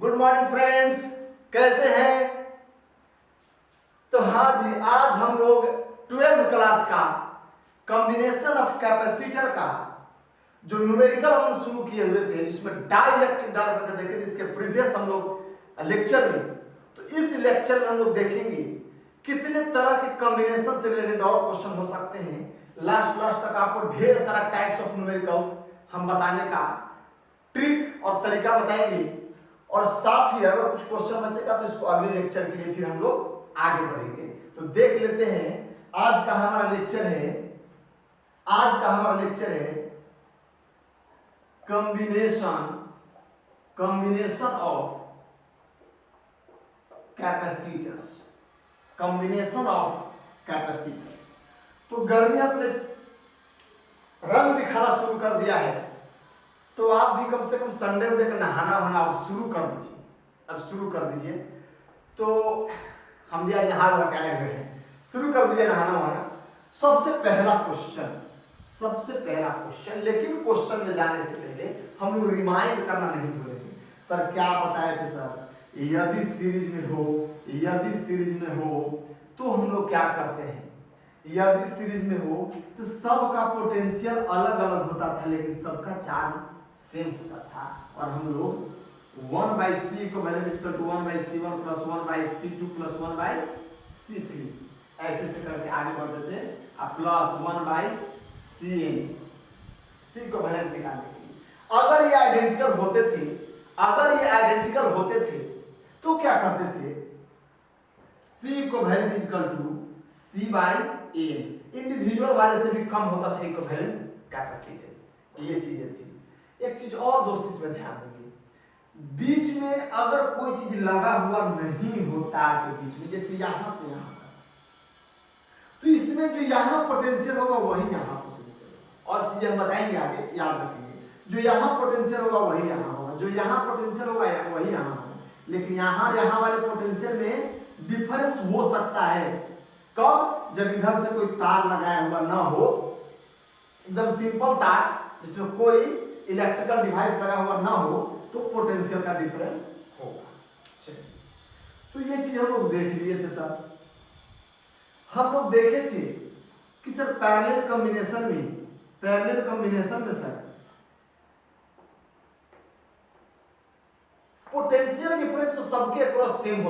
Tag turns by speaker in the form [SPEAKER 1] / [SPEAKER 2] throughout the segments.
[SPEAKER 1] Good morning friends, कैसे हैं? तो हाँ जी, आज हम लोग 12th क्लास का कॉम्बिनेशन ऑफ कैपेसिटर का जो न्यूमेरिकल हम शुरू किए हुए थे, जिसमें डाइलेक्ट्रिक डाल करके देखे थे इसके प्रीवियस हम लोग लेक्चर में। तो इस लेक्चर में हम लोग देखेंगे कितने तरह के कॉम्बिनेशन से रिलेटेड और क्वेश्चन हो सकते हैं। लास्ट तक आपको ढेर सारा टाइप्स ऑफ न्यूमेरिकल्स हम बताने का ट्रिक और तरीका बताएंगे, और साथ ही अगर कुछ क्वेश्चन बचेगा तो इसको अगले लेक्चर के लिए फिर हम लोग आगे बढ़ेंगे। तो देख लेते हैं आज का हमारा लेक्चर है। आज का हमारा लेक्चर है combination of capacitors. Combination of capacitors. तो गर्मी अपने रंग दिखाना शुरू कर दिया है, तो आप भी कम से कम संडे में देकर नहाना वहाना अब शुरू कर दीजिए। तो हम भी आज नहा हुआ क्या लग रहे हैं, शुरू कर दीजिए नहाना वहाना। सबसे पहला क्वेश्चन, लेकिन क्वेश्चन में जाने से पहले हम लोग रिमाइंड करना नहीं भूलेंगे। सर क्या बताए थे सर, यदि सीरीज में हो तो हम लोग क्या करते हैं, यदि सीरीज में हो तो सबका पोटेंशियल अलग अलग होता था, लेकिन सबका चार्ज सेम होता था। और हम लोग 1/c equivalent equal to 1/c1 plus 1/c2 plus 1/c3 ऐसे करके आगे बढ़ते थे, और प्लस 1/cn c इक्विवेलेंट निकालने के लिए। अगर ये आइडेंटिकल होते थे तो क्या करते थे, c equivalent equal to c/n। Individual वाले से भी कम होता था इक्विवेलेंट कैपेसिटेंस। ये चीजें थी। एक चीज और दोस्तों इसमें ध्यान देंगे, बीच में अगर कोई चीज लगा हुआ नहीं होता के बीच में, जैसे यहां से यहां तक, तो इसमें जो यहां पोटेंशियल होगा वही यहां पोटेंशियल होगा। और चीजें हम बताएंगे आगे, याद रखेंगे। जो यहां पोटेंशियल होगा वही यहां होगा, जो यहां पोटेंशियल होगा वही यहां होगा। लेकिन यहां वाले पोटेंशियल में डिफरेंस हो सकता है। कब? जब इधर से कोई तार लगाया हुआ ना हो, एकदम सिंपल तार जिसमें कोई इलेक्ट्रिकल डिवाइस लगा हुआ ना हो, तो पोटेंशियल का डिफरेंस होगा। चलिए, तो ये चीज हम लोग देख लिए थे सर। हम लोग देखे थे कि सर पैरेलल कॉम्बिनेशन में सर पोटेंशियल डिफरेंस तो सबके अक्रॉस सेम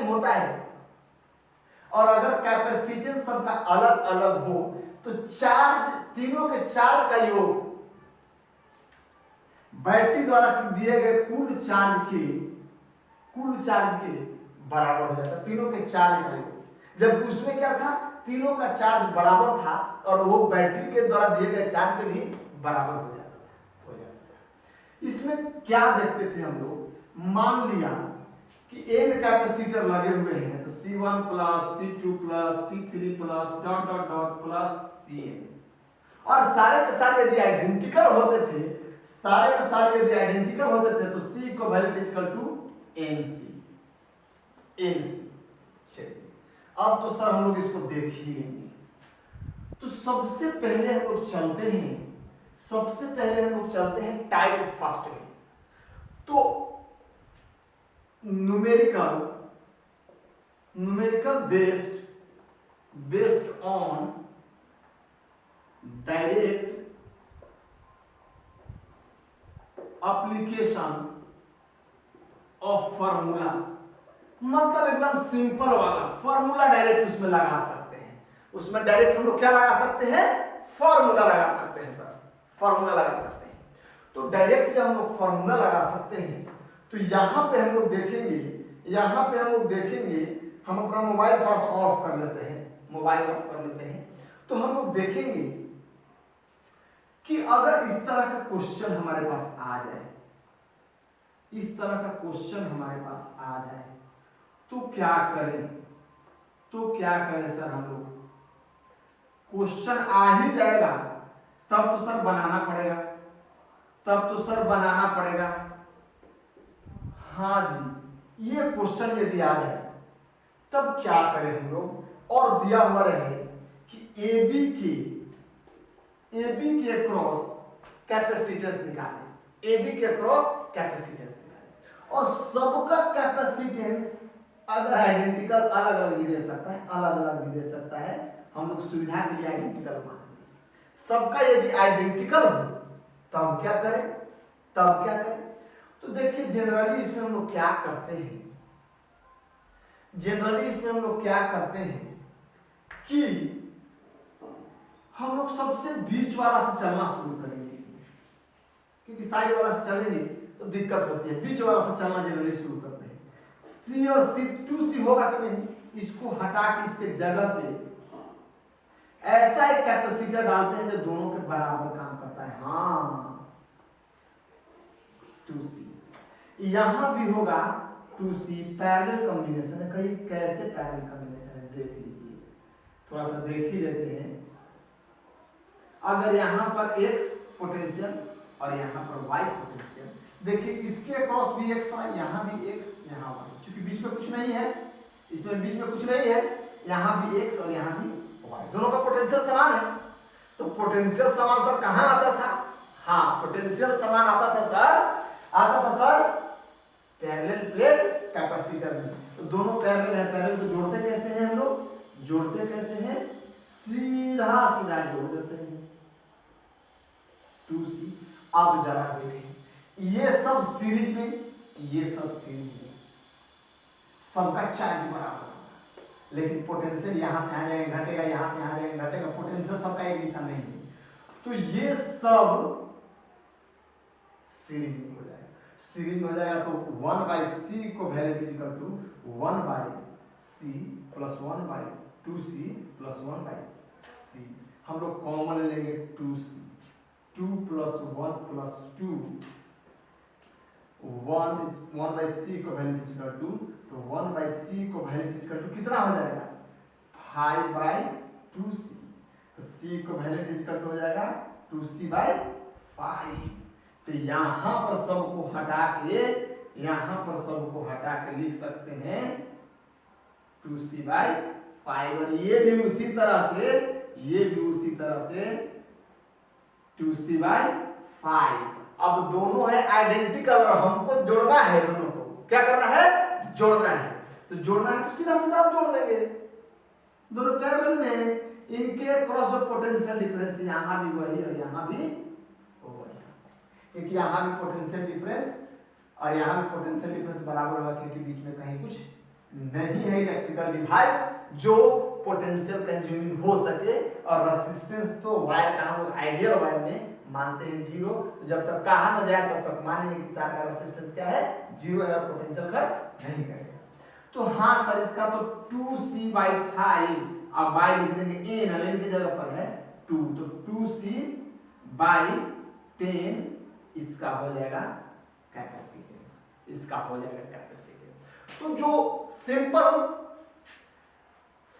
[SPEAKER 1] होता है। और अगर कैपेसिटेंस सबका अलग अलग हो तो चार्ज, तीनों के चार्ज का योग बैटरी द्वारा दिए गए कुल चार्ज के बराबर हो जाता। तीनों के चार्ज का योग, जबकि उसमें क्या था, तीनों का चार्ज बराबर था और वो बैटरी के द्वारा दिए गए चार्ज के भी बराबर हो जाता था। इसमें क्या देखते थे हम लोग, मान लिया कि n कैपेसिटर लगे हुए हैं, तो C1 plus C2 plus C3 plus dot dot dot plus Cn, और सारे के सारे यदि आइडेंटिकल होते थे, तो C equivalent equal to NC। चलिए, अब तो सर हम लोग इसको देख ही लेंगे। तो सबसे पहले हम लोग चलते हैं टाइप फर्स्ट में। तो numerical based on direct application of formula, मतलब एकदम सिंपल वाला फार्मूला डायरेक्ट उसमें लगा सकते हैं। उसमें डायरेक्ट हम लोग क्या लगा सकते हैं, फार्मूला लगा सकते हैं सर, फार्मूला लगा सकते हैं। तो डायरेक्ट जब हम लोग फार्मूला लगा सकते हैं, तो यहां पे हम लोग देखेंगे, हम अपना मोबाइल थोड़ा सा ऑफ कर लेते हैं, तो हम लोग देखेंगे कि अगर इस तरह का क्वेश्चन हमारे पास आ जाए, तो क्या करें सर हम लोग। क्वेश्चन आ ही जाएगा तब तो सर बनाना पड़ेगा। हाँ जी, ये क्वेश्चन यदि आ जाए तब क्या करें हम लोग, और दिया हुआ रहे कि AB के अक्रॉस कैपेसिटेंस निकालें। ए बी के क्रॉस कैपेसिटेंस निकालें। और सबका कैपेसिटेंस अगर आइडेंटिकल अलग अलग भी दे सकता है, अलग अलग भी दे सकता है, हम लोग सुविधा के लिए आइडेंटिकल मानेंगे। सबका यदि आइडेंटिकल हो तब क्या करें, तब क्या करें? तो देखिए जनरली इसमें हम लोग क्या करते हैं, जनरली इसमें हम लोग क्या करते हैं कि हम लोग सबसे बीच वाला से चलना शुरू करेंगे इसमें, क्योंकि साइड वाला से चलेंगे तो दिक्कत होती है। बीच वाला से चलना जनरली शुरू करते हैं। सी और सी 2C होगा कि नहीं, इसको हटा के इसके जगह पे ऐसा एक कैपेसिटर डालते हैं जो दोनों के बराबर काम करता है। हाँ 2C यहां भी होगा 2C, पैरेलल कॉम्बिनेशन है। कहीं कैसे पैरेलल कॉम्बिनेशन है देख लीजिए, थोड़ा सा देख ही लेते हैं। अगर यहां पर x पोटेंशियल और यहां पर y पोटेंशियल, देखिए इसके अक्रॉस भी x है, यहां भी x, यहां y, क्योंकि बीच में कुछ नहीं है, इसमें बीच में कुछ नहीं है, यहां भी x और यहां भी y, दोनों का पोटेंशियल समान है। तो पोटेंशियल समान सर कहां आता था? हाँ पोटेंशियल समान आता था सर पैरेलल प्लेट कैपेसिटर में। तो दोनों पैरेलल है, पैरेलल को जोड़ते कैसे हैं हम लोग? जोड़ते कैसे हैं? सीधा सीधा जोड़ देते हैं 2C। अब जरा देखें, ये सब सीरीज में, ये सब सीरीज में, सबका चार्ज बराबर होगा, लेकिन पोटेंशियल यहां से आ जाएगा घटेगा, यहां से आ जाएगा घटेगा, पोटेंशियल सबका एक दिशा नहीं है। तो ये सब सीरीज में हो जाएगा। सीरीज में हो जाएगा तो 1/c को value equal to 1/c plus 1/2c plus 1/c। हम लोग कॉमन लेंगे 2c, 2 + 1 + 2, 1/c को वैल्यू इक्वल टू, तो 1/c को वैल्यू इक्वल टू कितना हो जाएगा? 5/2c। तो c को वैल्यू इक्वल टू हो जाएगा 2c/5। तो यहां पर सबको हटा के, यहां पर सबको हटा के लिख सकते हैं 2c/5। और ये भी उसी तरह से, ये भी उसी तरह से 2c/5। अब दोनों है आइडेंटिकल और हमको जोड़ना है, दोनों को क्या करना है? जोड़ना है। तो जोड़ना है तो सीधा सीधा आप जोड़ देंगे, दोनों पैरेलल में। इनके क्रॉस जो पोटेंशियल डिफरेंस यहां भी वही और यहां भी वही, क्योंकि यहां भी पोटेंशियल डिफरेंस और यहां भी पोटेंशियल डिफरेंस बराबर होगा, क्योंकि बीच में कहीं कुछ नहीं है इलेक्ट्रिकल डिवाइस जो पोटेंशियल कंज्यूमिंग हो सके। और रेजिस्टेंस तो वायर का हम लोग आइडियल वायर में मानते हैं 0। तो जब तक कहा न जाए तब तक मानेंगे कि तार का रेजिस्टेंस क्या है? 0 है और पोटेंशियल खर्च नहीं करेगा। तो हाँ सर इसका तो 2c/5, अब बाई लिख देंगे, n n की जगह पर है 2, तो 2c/10 इसका हो जाएगा कैपेसिटेंस, इसका हो जाएगा कैपेसिटेंस। तो जो सिंपल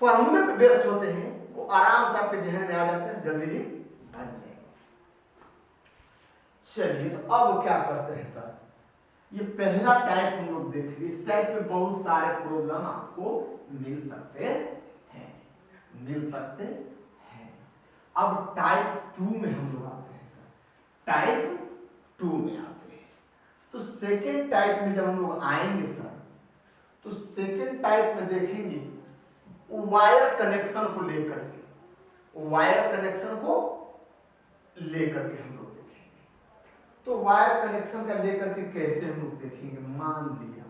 [SPEAKER 1] फॉर्मूले पे बेस्ड होते हैं वो आराम से आपके जहन में आ जाते हैं, जल्दी ही बन जाएंगे। चलिए तो अब क्या करते हैं सर, ये पहला टाइप हम लोग देख लिए। इस टाइप में बहुत सारे प्रॉब्लम आपको मिल सकते हैं, मिल सकते हैं। अब टाइप 2 में हम लोग आते हैं सर, टाइप 2 में आते हैं। तो सेकेंड टाइप में जब हम लोग आएंगे सर, तो सेकेंड टाइप में देखेंगे वायर कनेक्शन को लेकर के, वायर कनेक्शन को लेकर के हम लोग देखेंगे। तो वायर कनेक्शन का लेकर के कैसे हम लोग देखेंगे? मान लिया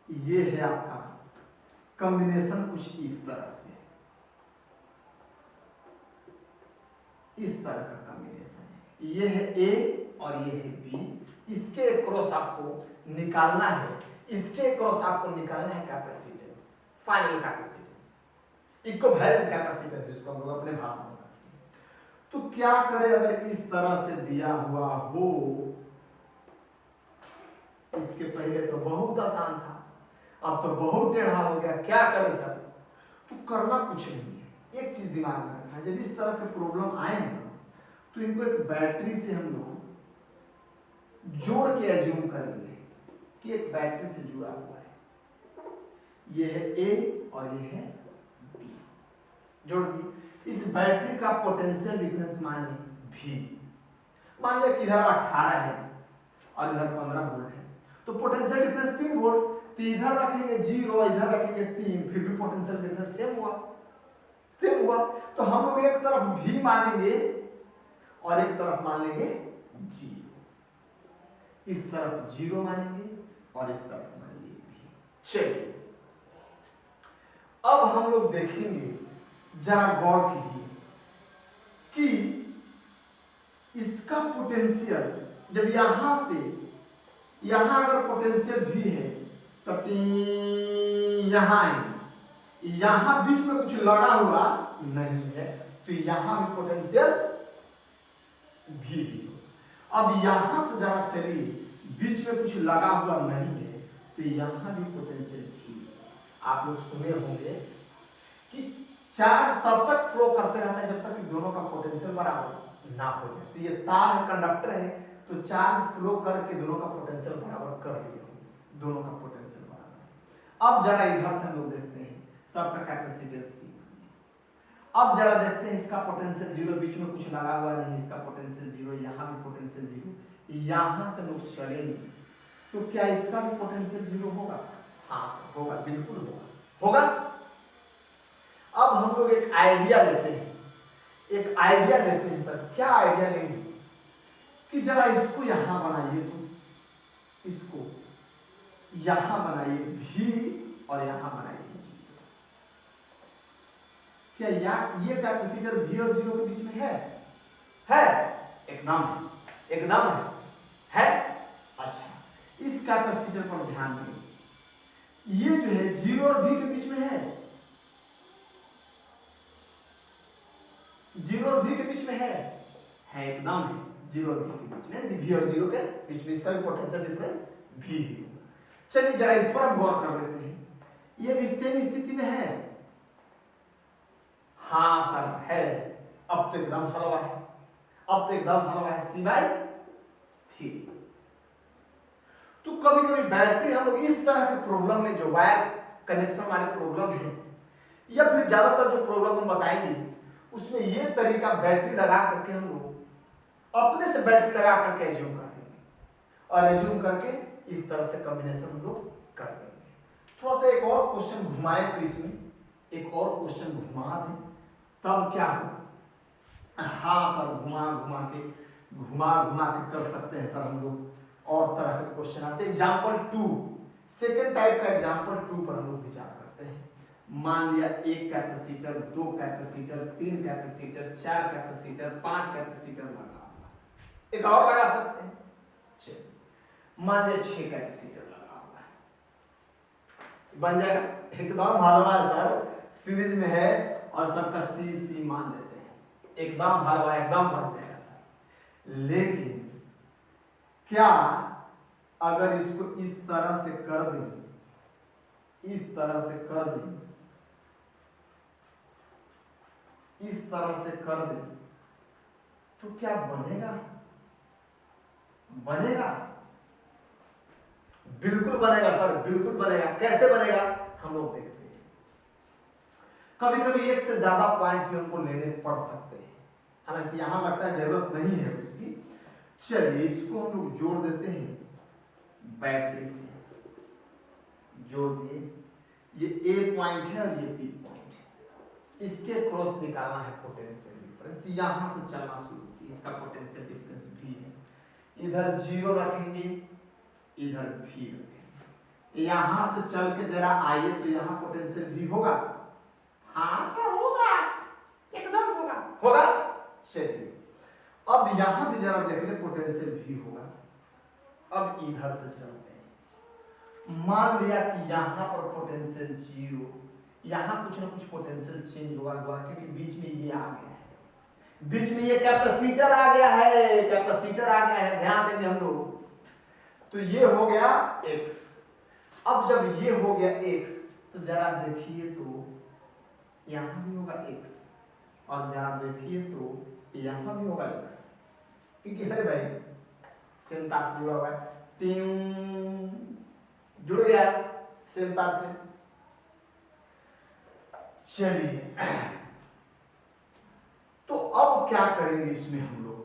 [SPEAKER 1] ये है आपका कॉम्बिनेशन कुछ इस तरह से, इस तरह का कॉम्बिनेशन है। ये है ए और ये है बी, इसके क्रॉस आपको निकालना है, इसके क्रॉस आपको निकालना है capacitance, final capacitance, equivalent capacitance जिसको हम लोग अपने भाषा में कहते हैं। तो क्या करें अगर इस तरह से दिया हुआ हो? इसके पहले तो बहुत आसान था, अब तो बहुत टेढ़ा हो गया। क्या करें सर? तो करना कुछ नहीं है, एक चीज दिमाग में रखना है, जब इस तरह के प्रॉब्लम आए ना तो इनको एक बैटरी से हम लोग जोड़ के एज्यूम करेंगे कि एक बैटरी से जुड़ा हुआ है, ये है ए और ये है बी, जोड़ दी। इस बैटरी का पोटेंशियल डिफरेंस मानिए V, मान लिया कि इधर 18 है और इधर 15 वोल्ट है, तो पोटेंशियल डिफरेंस 3 वोल्ट, तो इधर रखेंगे 0, इधर रखेंगे 3, फिर भी पोटेंशियल डिफरेंस सेम हुआ। तो हम लोग एक तरफ V मानेंगे और एक तरफ मान लेंगे 0, इस तरफ 0 मानेंगे और इस तरफ मान लेंगे V। चलिए अब हम लोग देखेंगे, जरा गौर कीजिए कि इसका पोटेंशियल जब यहां से यहां अगर पोटेंशियल भी है तो यहां यहां बीच में कुछ लगा हुआ नहीं है, तो यहां भी पोटेंशियल भी हो। अब यहां से जरा चलिए, बीच में कुछ लगा हुआ नहीं है तो यहां भी पोटेंशियल भी। आप लोग सुने होंगे कि चार्ज तब तक फ्लो करते रहता है जब तक कि दोनों का पोटेंशियल बराबर ना हो जाए। तो ये तार है, कंडक्टर है, तो चार्ज फ्लो करके दोनों का पोटेंशियल बराबर कर लिया, दोनों का पोटेंशियल बराबर। अब जरा इधर से हम लोग देखते हैं, सबका कैपेसिटेंस C। अब जरा देखते हैं, इसका पोटेंशियल 0, बीच में कुछ लगा हुआ नहीं, इसका पोटेंशियल 0, यहाँ भी पोटेंशियल 0, यहाँ से लोग चलेंगे तो क्या इसका भी पोटेंशियल 0 होगा? हाँ सर होगा, बिल्कुल होगा। अब हम लोग एक आइडिया लेते हैं, सर क्या आइडिया लेंगे कि जरा इसको यहां बनाइए, तो इसको यहां बनाइए V और यहां बनाइए G। क्या ये कैपेसिटर V और 0 के बीच में है? एकदम है। अच्छा, इस कैपेसिटर पर ध्यान दें, ये जो है 0 और V के बीच में है, 0 और V के बीच में है एकदम है, 0 और V के बीच में, V और 0 के बीच में इसका भी पोटेंशियल डिफरेंस V है। चलिए जरा इस पर हम गौर कर लेते हैं, ये भी सेम स्थिति में है। हाँ सर है, अब तो एकदम हलवा है, C/3। तो कभी कभी बैटरी हम लोग इस तरह के प्रॉब्लम में, जो वायर कनेक्शन वाले प्रॉब्लम है, या फिर ज्यादातर जो प्रॉब्लम हम बताएंगे उसमें ये तरीका बैटरी लगा करके हम लोग अपने से बैटरी लगा करके एज्यूम कर देंगे, और एज्यूम करके इस तरह से कॉम्बिनेशन हम लोग कर लेंगे। थोड़ा सा एक और क्वेश्चन घुमाए, तो इसमें एक और क्वेश्चन घुमा दें, तब क्या हो? हाँ सर, घुमा के कर सकते हैं सर हम लोग, और तरह के क्वेश्चन आते हैं। एग्जाम्पल 2, सेकेंड टाइप का एग्जाम्पल 2 पर हम लोग विचार करते हैं। मान लिया 1 capacitor, 2 capacitor, 3 capacitor, 4 capacitor, 5 capacitor लगा हुआ, एक और लगा सकते हैं। चलिए मान लिया 6 कैपेसिटर लगा हुआ है, बन जाएगा एकदम हलवा सर, सीरीज में है और सबका C मान लेते हैं, एकदम हलवा, एकदम बन जाएगा सर। लेकिन क्या अगर इसको इस तरह से कर दें, इस तरह से कर दें, तो क्या बनेगा? बिल्कुल बनेगा सर, बिल्कुल बनेगा। कैसे बनेगा हम लोग देखते हैं। कभी कभी एक से ज्यादा पॉइंट्स में हमको लेने पड़ सकते हैं, हालांकि यहां लगता है जरूरत नहीं है उसकी। चलिए इसको हम लोग जोड़ देते हैं, बैटरी से जोड़ दिए, ये A पॉइंट है और ये B पॉइंट है, इसके क्रॉस निकालना है पोटेंशियल डिफरेंस। यहां से चलना शुरू किया, इसका पोटेंशियल डिफरेंस V है, इधर 0 रखेंगे, इधर V रखेंगे, यहां से चल के जरा आइए, तो यहां पोटेंशियल V होगा। हाँ सर होगा, एकदम होगा। चलिए अब यहां भी जरा देख ले, पोटेंशियल V होगा। अब इधर से चलते हैं, मान लिया कि यहां पर पोटेंशियल 0, यहां कुछ ना कुछ पोटेंशियल चेंज होगा, क्योंकि बीच में ये आ गया है, बीच में ये कैपेसिटर आ गया है, ध्यान देंगे हम लोग। तो ये हो गया X। अब जब ये हो गया X, तो जरा देखिए तो यहां भी होगा X, और जरा देखिए तो यहां भी होगा X, क्योंकि अरे भाई सेम तार से जुड़ा हुआ है, जुड़ गया सेम तार से। चलिए तो अब क्या करेंगे इसमें हम लोग,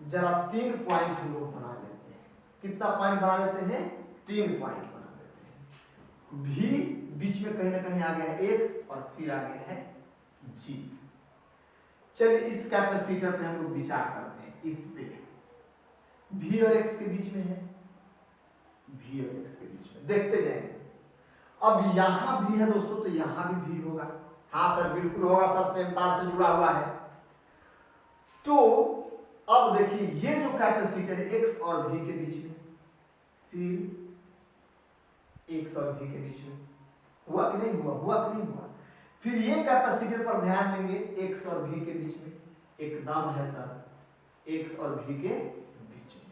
[SPEAKER 1] जरा 3 पॉइंट हम लोग बना लेते हैं। कितना पॉइंट बना लेते हैं? 3 पॉइंट बना लेते हैं। भी बीच में कहीं ना कहीं आ गया है x और फिर आ गया है g। चलिए इस कैपेसिटर पे हम लोग विचार करते हैं। इस पे v और x के बीच में है, v और x के बीच में देखते जाएंगे। अब यहां भी है दोस्तों, तो यहां भी v होगा। हाँ सर बिल्कुल होगा सर, सेम तार से जुड़ा हुआ है। तो अब देखिए ये जो कैपेसिटर है x और v के बीच में, फिर x और v के बीच में हुआ कि नहीं हुआ? हुआ कि नहीं हुआ? फिर ये कैपेसिटर पर ध्यान देंगे, x और v के बीच में एकदम है सर, x और v के बीच में।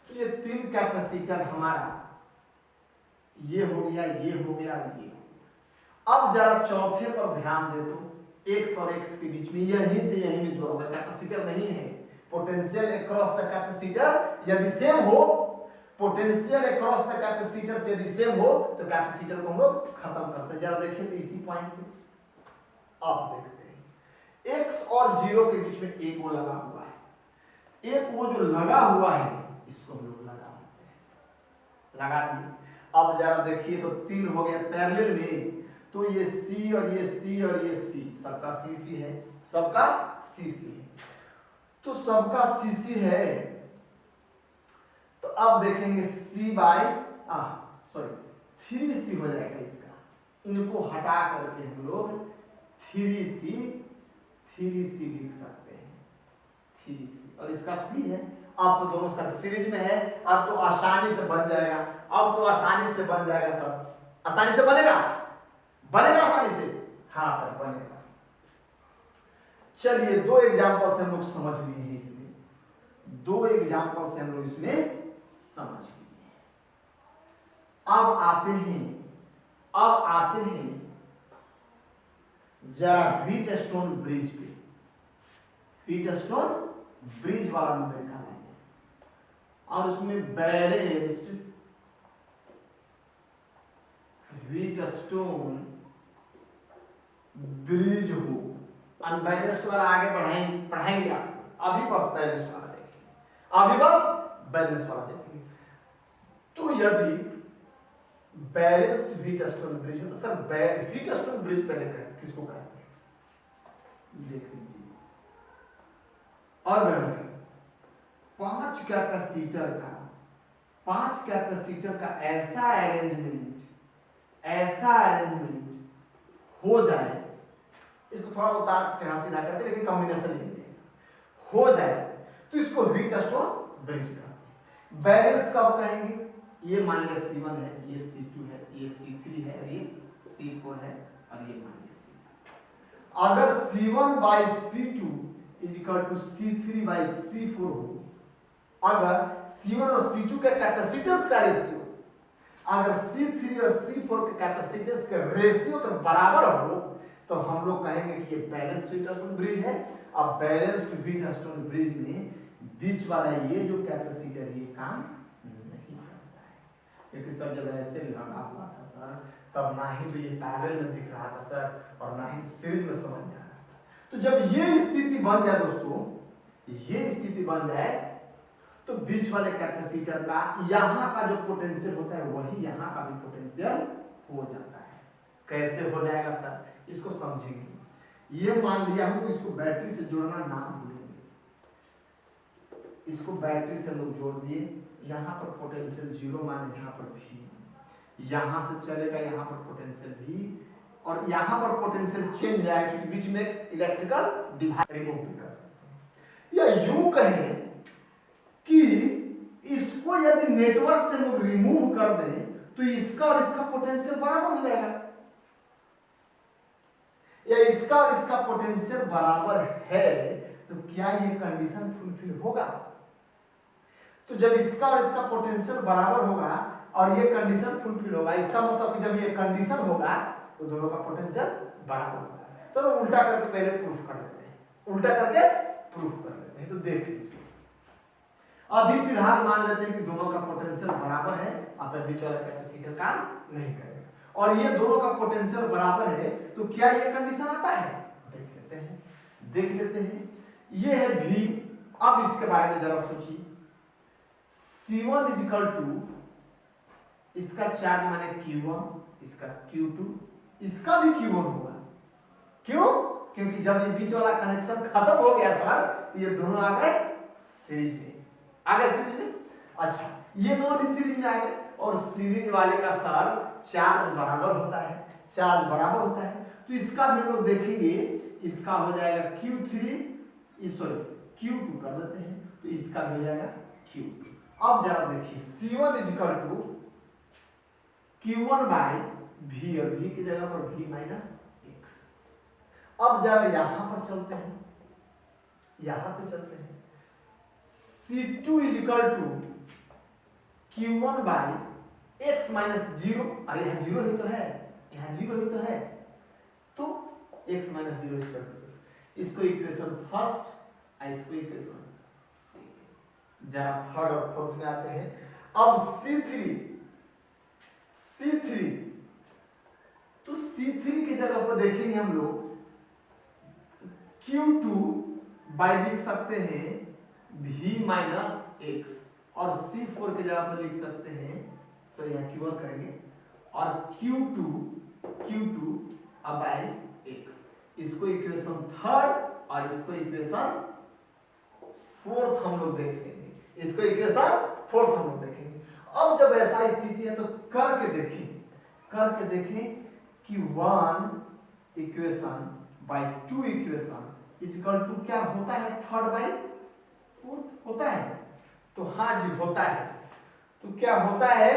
[SPEAKER 1] तो ये 3 कैपेसिटर हमारा ये हो गया, ये हो गया, ये हो गया। अब जरा चौथे पर ध्यान दे तो x और x के बीच में यहीं से यहीं में जोड़ा हुआ कैपेसिटर नहीं है। पोटेंशियल अक्रॉस द कैपेसिटर यदि सेम हो, पोटेंशियल अक्रॉस द कैपेसिटर से यदि सेम हो तो कैपेसिटर को हम लोग खत्म करते हैं। जरा देखिए तो इसी पॉइंट पे अब देखते हैं x और 0 के बीच में एक वो लगा हुआ है। एक वो जो लगा हुआ है इसको हम लोग लगा देते हैं, लगा दिए। अब जरा देखिए तो 3 हो गया पैरेलल में, तो ये C और ये C और ये C सबका CC है, सबका CC है। तो सबका CC है, तो अब देखेंगे C बाय सॉरी 3C हो जाएगा इसका। इनको हटा करके हम लोग 3C लिख सकते हैं, 3C और इसका C है। अब तो दोनों सर सीरीज में है, अब तो आसानी से बन जाएगा, अब तो आसानी से बन जाएगा सर। आसानी से बनेगा, बनेगा आसानी से, हाँ सर बनेगा। चलिए 2 एग्जांपल से हम लोग समझ लिए हैं इसमें, 2 एग्जांपल से हम लोग इसमें समझ लिए। अब आते हैं जरा व्हीटस्टोन ब्रिज पे। व्हीटस्टोन ब्रिज वाला मॉडल का लाएंगे और उसमें बैलेंस्ड व्हीटस्टोन ब्रिज हो। अनबैलेंस्ड वाला आगे पढ़ाएंगे आप, अभी बस बैलेंस्ड वाला देखेंगे, अभी बस बैलेंस वाला देखेंगे। तो यदि बैलेंस्ड व्हीटस्टोन ब्रिज हो तो सर व्हीटस्टोन ब्रिज पहले किसको कहते हैं देख लीजिए। अगर 5 कैपेसिटर का ऐसा अरेंजमेंट हो जाए, इसको थोड़ा उतार टेढ़ा सीधा करके लेकिन कॉम्बिनेशन लेंगे, हो जाए तो इसको व्हीटस्टोन ब्रिज कहते हैं। बैलेंस कब कहेंगे? ये मान लिया C1 है, ये C2 है, ये C3 है और ये C4 है और ये मान लिया C5। अगर C1 by C2 is equal to C3 by C4 हो, अगर C1 और C2 के कैपेसिटेंस का रेशियो अगर C3 और C4 के कैपेसिटेंस के रेशियो के बराबर हो तो हम लोग कहेंगे कि ये बैलेंस्ड व्हीटस्टोन ब्रिज है। अब बैलेंस्ड व्हीटस्टोन ब्रिज में बीच वाला ये जो कैपेसिटर ये काम नहीं करता है, क्योंकि सर जब ऐसे लगा हुआ था सर तब ना ही तो ये पैरेलल में दिख रहा था सर और ना ही तो सीरीज में समझ में आ रहा था। तो जब ये स्थिति बन जाए दोस्तों, ये स्थिति बन जाए तो बीच वाले कैपेसिटर का यहाँ का जो पोटेंशियल होता है वही यहाँ का भी पोटेंशियल हो जाता है। कैसे हो जाएगा सर, इसको समझेंगे। ये मान लिया हम लोग इसको बैटरी से जोड़ना ना भूलेंगे, इसको बैटरी से लोग जोड़ दिए, यहाँ पर पोटेंशियल 0 माने यहाँ पर V, यहाँ से चलेगा यहाँ पर पोटेंशियल V और यहाँ पर पोटेंशियल चेंज आएगा क्योंकि बीच में इलेक्ट्रिकल डिवाइस रिमूव भी कर सकते हैं। या यूं कहें कि इसको यदि नेटवर्क से लोग रिमूव कर दें तो इसका और इसका पोटेंशियल बराबर हो जाएगा, या इसका और इसका पोटेंशियल बराबर है तो क्या ये कंडीशन फुलफिल होगा? तो जब इसका और इसका पोटेंशियल बराबर होगा और ये कंडीशन फुलफिल होगा, इसका मतलब कि जब ये कंडीशन होगा तो दोनों का पोटेंशियल बराबर होगा। चलो तो उल्टा करके पहले प्रूफ कर लेते हैं, उल्टा करके प्रूफ कर लेते हैं। तो देख लीजिए, अभी फिलहाल मान लेते हैं कि दोनों का पोटेंशियल बराबर है, अब बीच वाला कैपेसिटर काम नहीं करेगा और ये दोनों का पोटेंशियल बराबर है तो क्या ये कंडीशन आता है? देख लेते हैं। ये है V। अब इसके बारे में जरा सोचिए। C1 इजिकल टू इसका चार्ज माने Q1, इसका Q2, इसका भी Q1 होगा। क्यों? क्योंकि जब ये बीच वाला कनेक्शन खत्म हो गया सर, तो ये दोनों आ गए सीरीज में। आ गए सीरीज में। अच्छा, ये दोनों भी सीरीज में आ गए, और सीरीज वाले का सर चार्ज बराबर होता है, चार्ज बराबर होता है। तो इसका भी हम लोग देखेंगे, इसका हो जाएगा Q3, सॉरी Q2 कर देते हैं, तो इसका भी हो जाएगा Q2। अब जरा देखिए, C1 is equal to Q1 by V, और V की जगह पर V माइनस एक्स। अब जरा यहां पर चलते हैं, यहां पे चलते हैं। C2 is equal to Q1 by x minus zero, अरे यहाँ जीरो ही तो है, यहाँ जीरो ही तो है, तो x minus zero is equal to, इसको इक्वेशन फर्स्ट और इसको इक्वेशन सेकंड। जरा थर्ड और फोर्थ में आते हैं। अब C3, तो C3 की जगह पर देखेंगे हम लोग Q2 बाई लिख सकते हैं V माइनस एक्स, और C4 की जगह पर लिख सकते हैं, सॉरी यहाँ Q1 करेंगे, और Q2 अब बाई एक्स। इसको इक्वेशन थर्ड और इसको इक्वेशन फोर्थ हम लोग देख लेंगे, इसको इक्वेशन फोर्थ हम लोग देखेंगे। अब जब ऐसा स्थिति है तो करके देखें कि 1 equation by 2 equation equal to क्या होता है, थर्ड बाई फोर्थ होता है। तो हाँ जी होता है। तो क्या होता है,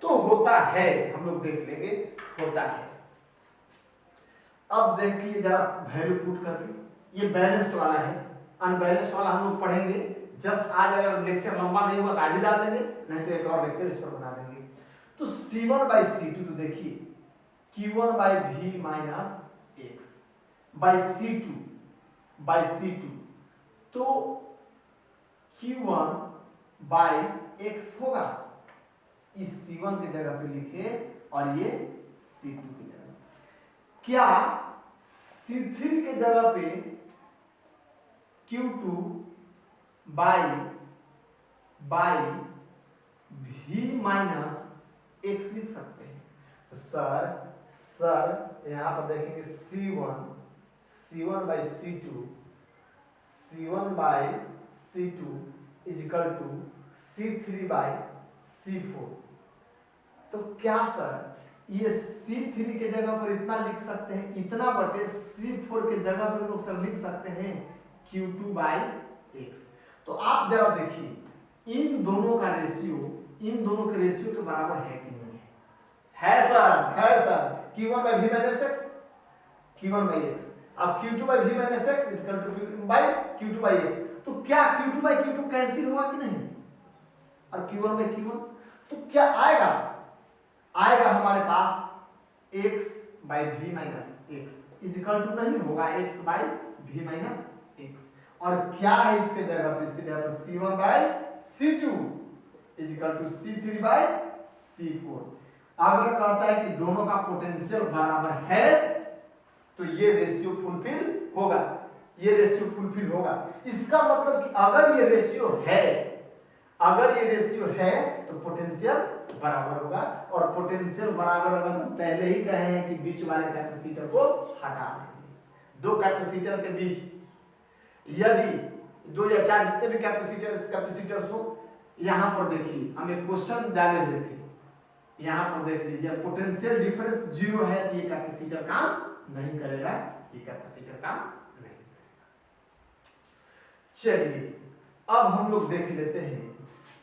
[SPEAKER 1] तो होता है, हम लोग देख लेंगे, होता है। अब देखिए जरा वैल्यू पुट करके, ये बैलेंस्ड वाला है, अनबैलेंस्ड वाला हम लोग पढ़ेंगे। जस्ट आज अगर लेक्चर लंबा नहीं हुआ तो आज ही डाल देंगे, नहीं तो एक और लेक्चर इस पर बना देंगे। तो C1 बाई C2, तो देखिए Q1 by V minus x by C2, तो Q1 बाई एक्स होगा, इस C1 की जगह पे लिखे और ये C2 की जगह। क्या C3 की जगह पे Q2 by V minus x लिख सकते हैं? तो सर यहां पर देखेंगे C1 by C2 is equal to C3 by C4। तो क्या सर ये C3 के जगह पर इतना लिख सकते हैं, इतना बटे C4 के जगह पर लोग सर लिख सकते हैं Q2 बाई एक्स। तो आप जरा देखिए इन दोनों के रेशियो के बराबर है कि नहीं है sir. Q1 by V minus x, Q1 by x. अब Q2 by V minus x equal to Q2 by x. तो क्या Q2 बाई Q2 कैंसिल हुआ कि नहीं, और Q1 बाई Q1, तो क्या आएगा हमारे पास x by V minus x equal to नहीं होगा x by V minus x. और क्या है इसके जगह पर, C1 by C2 equal to C3 by C4। अगर कहता है कि दोनों का पोटेंशियल बराबर है तो ये रेशियो फुलफिल होगा, इसका मतलब कि अगर ये रेशियो है तो पोटेंशियल बराबर होगा, और पोटेंशियल बराबर होगा तो पहले ही कहे हैं कि बीच वाले कैपेसिटर को हटा देंगे। दो कैपेसिटर के बीच यदि 2 या 4 जितने भी कैपेसिटर्स हो, यहां पर देखिए हम एक क्वेश्चन डाले हुए थे, यहां पर देख लीजिए पोटेंशियल डिफरेंस 0 है तो ये कैपेसिटर काम नहीं करेगा, चलिए अब हम लोग देख लेते हैं।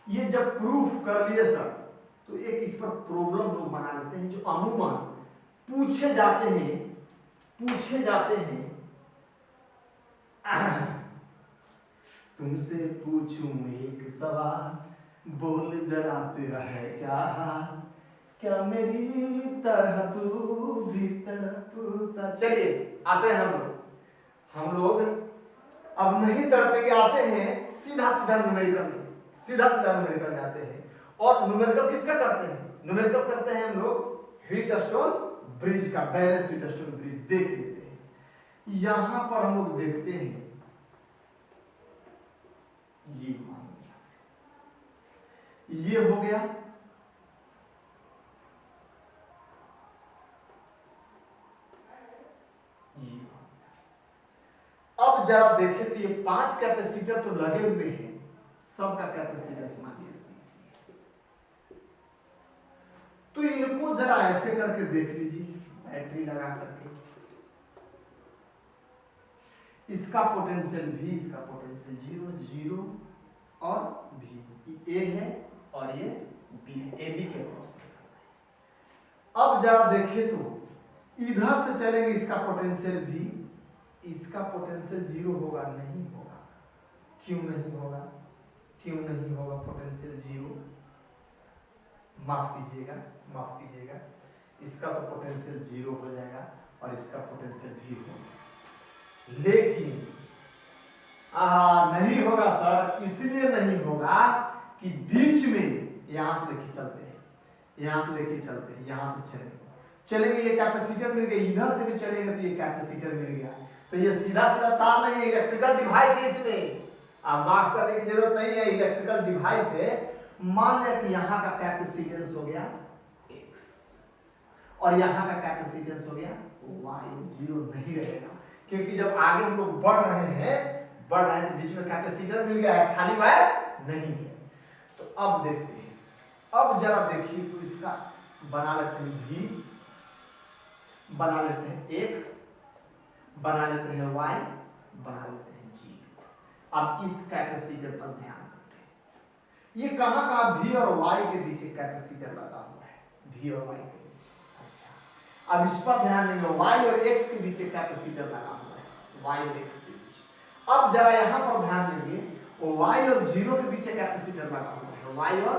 [SPEAKER 1] ये जब प्रूफ कर लिए सर, तो एक इस पर प्रॉब्लम लोग बना लेते हैं जो अमूमन पूछे जाते हैं। तुमसे पूछूं एक सवाल, बोल जरा तेरा है क्या हाल, क्या मेरी तरह तू भी तड़पता। चलिए आते हैं हम लोग अब नहीं तड़पेंगे, आते हैं सीधा न्यूमेरिकल में आते हैं। और न्यूमेरिकल किसका करते हैं? न्यूमेरिकल करते हैं हम लोग व्हीटस्टोन ब्रिज का, बैलेंस व्हीटस्टोन ब्रिज देख लेते हैं। यहां पर हम लोग देखते हैं ये मान लिया, ये हो गया। ये अब जरा देखें तो ये 5 कैपेसिटर तो लगे हुए हैं, सबका कैपेसिटेंस मानिए सी। तो इनको जरा ऐसे करके देख लीजिए, बैटरी लगा करके, इसका पोटेंशियल V, इसका पोटेंशियल 0 0 और V, ये A है और ये B है, AB के क्रॉस। अब जरा देखिए तो इधर से चलेंगे, इसका पोटेंशियल V, इसका पोटेंशियल 0 होगा? नहीं होगा। क्यों नहीं होगा? क्यों नहीं होगा पोटेंशियल 0? माफ कीजिएगा, माफ कीजिएगा, इसका तो पोटेंशियल 0 हो जाएगा और इसका पोटेंशियल भी होगा, लेकिन नहीं होगा सर। इसलिए नहीं होगा कि बीच में, यहां से देखिए चलते हैं, यहां से देखिए चलते हैं, यहां से चलेंगे, ये कैपेसिटर मिल गया, इधर से भी चलेंगे तो ये कैपेसिटर मिल गया, तो ये सीधा सीधा तार नहीं है, इलेक्ट्रिकल डिवाइस है इसमें। माफ करने की जरूरत नहीं है, इलेक्ट्रिकल डिवाइस है। मान लिया कि यहाँ का कैपेसिटेंस हो गया x और यहाँ का कैपेसिटेंस हो गया y, 0 नहीं रहेगा, क्योंकि जब आगे हम लोग बढ़ रहे हैं तो बीच में कैपेसिटर मिल गया है, खाली वायर नहीं है। तो अब देखते हैं, अब जरा देखिए तो इसका बना लेते हैं v, बना लेते हैं x, बना लेते हैं y, बना लेते हैं g। अब इस कैपेसिटर पर ध्यान, ये कहां का V और Y के बीच एक कैपेसिटर लगा हुआ है, V और Y के बीच। अच्छा, अब इस पर ध्यान देंगे, Y और X के बीच एक कैपेसिटर लगा हुआ है, Y और X के बीच। अब जरा यहां पर ध्यान देंगे, Y और 0 के बीच एक कैपेसिटर लगा हुआ है, Y और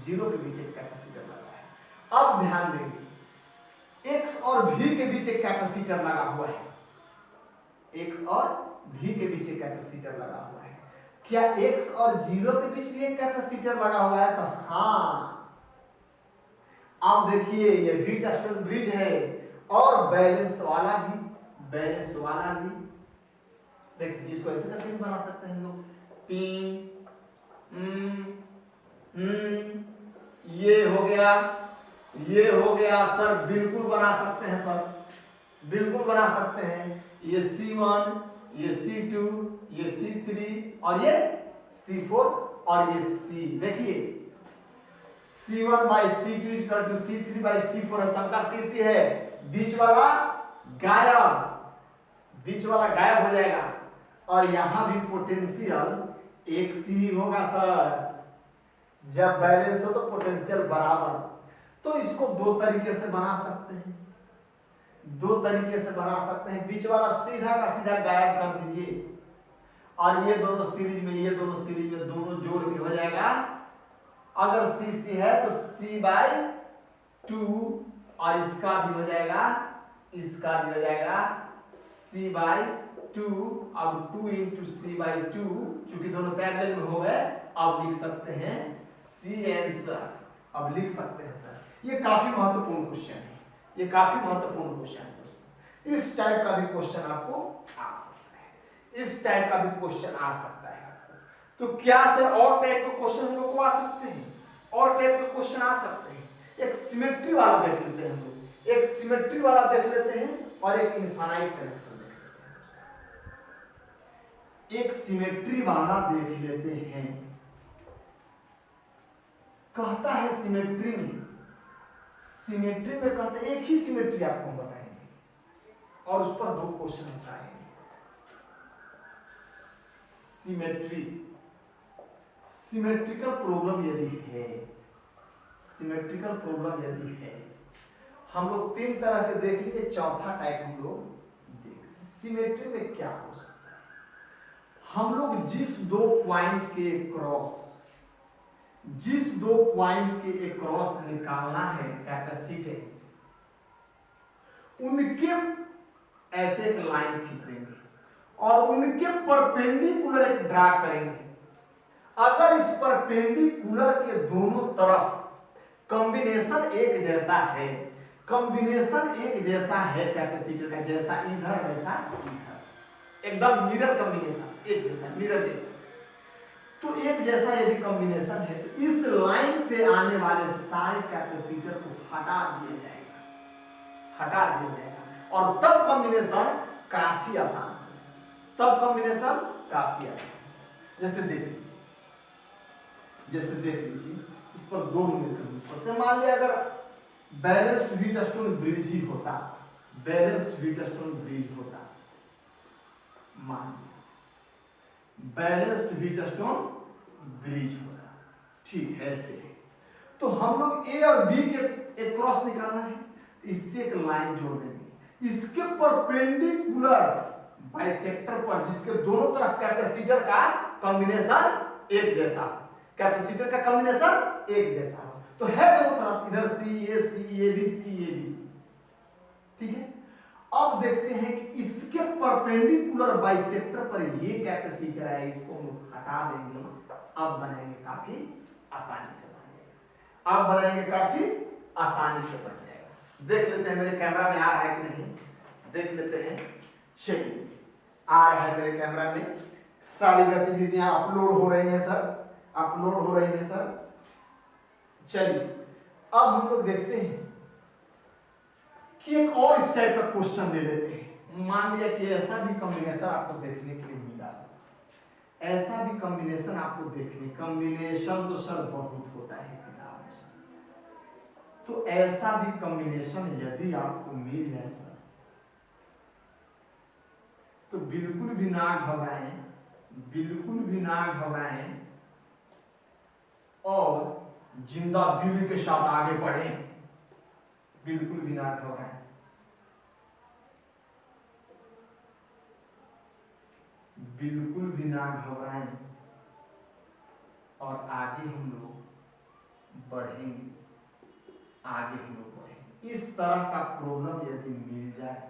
[SPEAKER 1] 0 के बीच एक कैपेसिटर लगा है। अब ध्यान देंगे, X और V के बीच एक कैपेसिटर लगा हुआ है, X और V के बीच एक कैपेसिटर लगा हुआ है। क्या x और 0 के बीच भी एक कैपेसिटर लगा हुआ है? तो हाँ, अब देखिए ये व्हीटस्टोन ब्रिज है और बैलेंस वाला भी, देखिए जिसको ऐसे करके भी बना सकते हैं हम लोग, ये हो गया सर, बिल्कुल बना सकते हैं सर, बिल्कुल बना सकते हैं। ये C1, ये C2, ये C3 और ये C4 और ये C, देखिए C1/C2 = C3/C4 है, सबका CC है, बीच वाला गायब हो जाएगा। और यहां भी पोटेंशियल एक सी होगा सर, जब बैलेंस हो तो पोटेंशियल बराबर। तो इसको दो तरीके से बना सकते हैं, बीच वाला सीधा का सीधा गायब कर दीजिए और ये दोनों सीरीज में दोनों जोड़ के हो जाएगा। अगर CC है तो C/2 और इसका भी हो जाएगा C/2। अब 2 × C/2, चूंकि दोनों पैरेलल में हो गए, अब लिख सकते हैं C आंसर। अब लिख सकते हैं सर, ये काफी महत्वपूर्ण क्वेश्चन है, दोस्तों। इस टाइप का भी क्वेश्चन आपको आ सकता है, तो क्या सर और टाइप के क्वेश्चन हम लोग को आ सकते हैं? एक सिमेट्री वाला देख लेते हैं हम लोग, और एक इनफाइनाइट कनेक्शन देख लेते हैं। कहता है सिमेट्री में कहते हैं, एक ही सिमेट्री आपको हम बताएंगे और उस पर 2 क्वेश्चन बताएंगे। सिमेट्रिकल प्रॉब्लम यदि है, हम लोग 3 तरह के देख लिए, चौथा टाइप हम लोग देख लिए। सिमेट्री में क्या हो सकता है? हम लोग जिस 2 पॉइंट के क्रॉस निकालना है कैपेसिटेंस, उनके ऐसे एक लाइन खींच देंगे और उनके परपेंडिकुलर एक ड्रा करेंगे। अगर इस परपेंडिकुलर के दोनों तरफ कॉम्बिनेशन एक जैसा है कैपेसिटर का, जैसा इधर वैसा इधर, एकदम मिरर कॉम्बिनेशन, एक जैसा, मिरर जैसा, तो एक जैसा यदि कॉम्बिनेशन है तो इस लाइन पे आने वाले सारे कैपेसिटर को हटा दिया जाएगा, हटा दिया जाएगा, और तब कॉम्बिनेशन काफी आसान है, तब कॉम्बिनेशन काफी आसान है। जैसे देख लीजिए इस पर दो मिनट करनी पड़ते हैं। मान लिया अगर बैलेंस्ड व्हीटस्टोन ब्रिज ही होता, बैलेंस्ड व्हीटस्टोन ब्रिज होता, मान लिया बैलेंस्ड व्हीटस्टोन ब्रिज होता, ठीक है ऐसे। तो हम लोग ए और बी के एक क्रॉस निकालना है, इससे एक लाइन जोड़ देंगे, इसके परपेंडिकुलर बाइसेक्टर पर जिसके दोनों तरफ कैपेसिटर का कॉम्बिनेशन एक जैसा, कैपेसिटर का कॉम्बिनेशन एक जैसा हो, तो है दोनों तरफ, इधर सी ए बी सी, ठीक है। अब देखते हैं कि इसके परपेंडिकुलर बाइसेक्टर पर ये कैपेसिटर है, इसको हम हटा देंगे, अब बनाएंगे काफी आसानी से बन जाएगा, अब बनाएंगे काफी आसानी से बन जाएगा। देख लेते हैं मेरे कैमरा में आ रहा है कि नहीं, देख लेते हैं। चलिए आ रहा है मेरे कैमरा में, सारी गतिविधियां अपलोड हो रही हैं सर, अपलोड हो रही है सर। चलिए अब हम लोग देखते हैं कि एक और इस टाइप का क्वेश्चन ले लेते हैं। मान लिया कि ऐसा भी कॉम्बिनेशन आपको देखने के लिए मिला, ऐसा भी कॉम्बिनेशन आपको देखने, कॉम्बिनेशन तो सर बहुत होता है किताब में, तो ऐसा भी कॉम्बिनेशन यदि आपको मिल जाए सर तो बिल्कुल भी ना घबराएं, बिल्कुल भी ना घबराएं और जिंदा दिल के साथ आगे बढ़ें, बिल्कुल भी ना घबराएं, बिल्कुल भी ना घबराएं और आगे हम लोग बढ़ेंगे, आगे हम लोग बढ़ेंगे। इस तरह का प्रॉब्लम यदि मिल जाए,